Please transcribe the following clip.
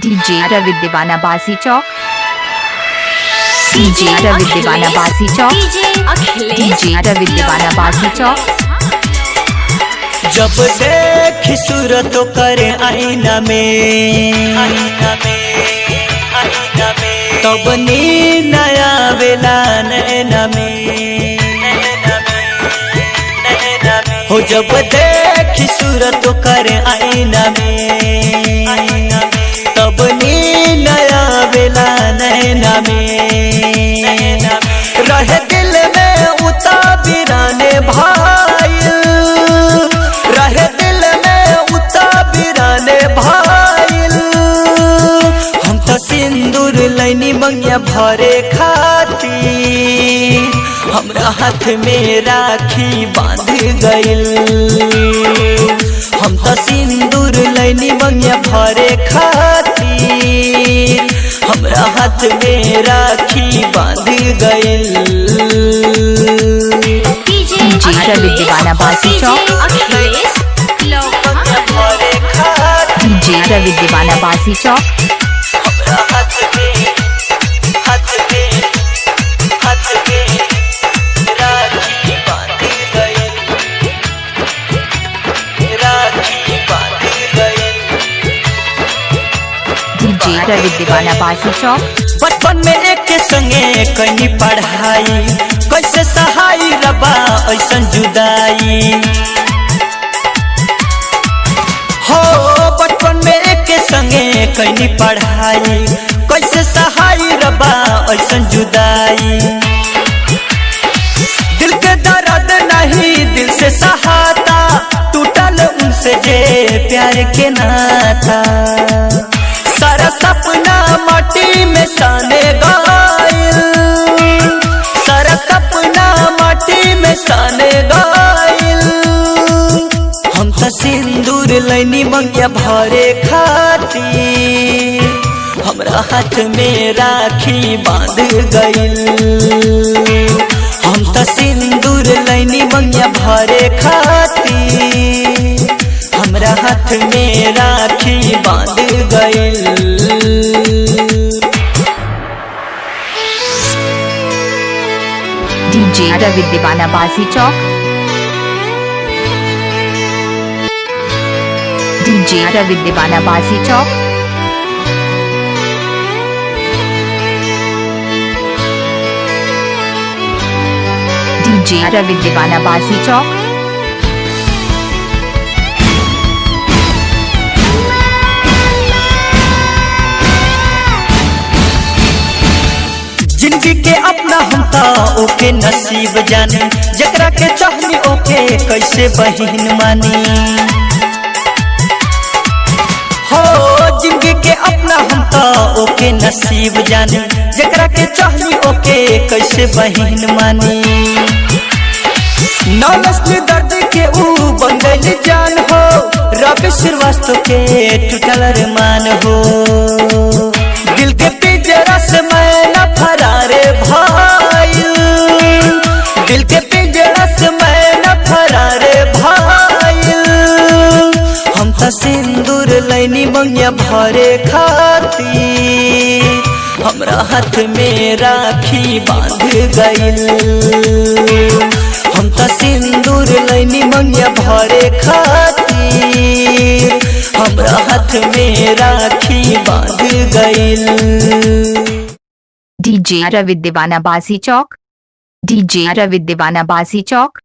DJ रवि दीवाना बासी चौक, DJ रवि दीवाना बासी चौक, डीजे रवि दीवाना बासी चौक। जब देखी सूरत करे आईना में, तब नींद आवेला नैना में। हो जब देखी सूरत करे आईना में, तब नींद आवेला नैना में। रहे दिल में उता बिराने भाई, रहे दिल में उता बिराने भाई। हम तो सिंदूर लैनी मंगिया भरे खाती, हमरा हाथ में राखी बांध गइल। हम तो सिंदूर लैनी मंगिया भरे खाती, हमरा हाथ में राखी बांध गइल। डीजे रवि दीवाना बासी चौक, डीजे रवि दीवाना बासी चौक। डीजे रवि दीवाना बासी चौक। बचपन में एक संगे कहीं पढ़ाई, कैसे सहाई रबा ऐसन जुदाई। हो बचपन में एक संगे कहीं पढ़ाई, कैसे सहाई रबा ऐसन जुदाई। दिल के दर्द नहीं दिल से सहाता, टूटल उनसे जे प्यार के नाता। सारा सपना माटी में साने गाइल, सारा सपना माटी में साने गाइल। हम तो सिंदूर लैनी मंगिया भरे खाती, हमरा हाथ में राखी बांध गइल। हम तो सिंदूर लैनी मंगिया भरे खाती, हमरा हाथ में राखी बांध गइल। डीजे रवि दीवाना बासी चौक, डीजे रवि दीवाना बासी चौक। डीजे रवि दीवाना बासी चौक। जिंदगी के अपना हम तो ओके नसीब जानी, जकरा के चाहनी ओके कैसे बहिन मानी। हो जिंदगी के अपना हम तो ओके नसीब जानी, जकरा के चाहनी ओके कैसे बहिन मानी। नौलसली दर्द के ऊ बन गइल जान हो, रवि श्रीवास्तव के टूटल अरमान हो। दिल के पिंजरा से मैं न फरारे भाई, दिल के पिंजरा से मैं न फरारे भाई। हम तो सिंदूर लैनी मंगिया भरे खाती, हमरा हाथ में राखी बांध गइल। हम तो सिंदूर लैनी मंगिया भरे खाती, हमरा हाथ में राखी बांध गइल। डीजे रवि दीवाना बासी चौक, डीजे रवि दीवाना बासी चौक।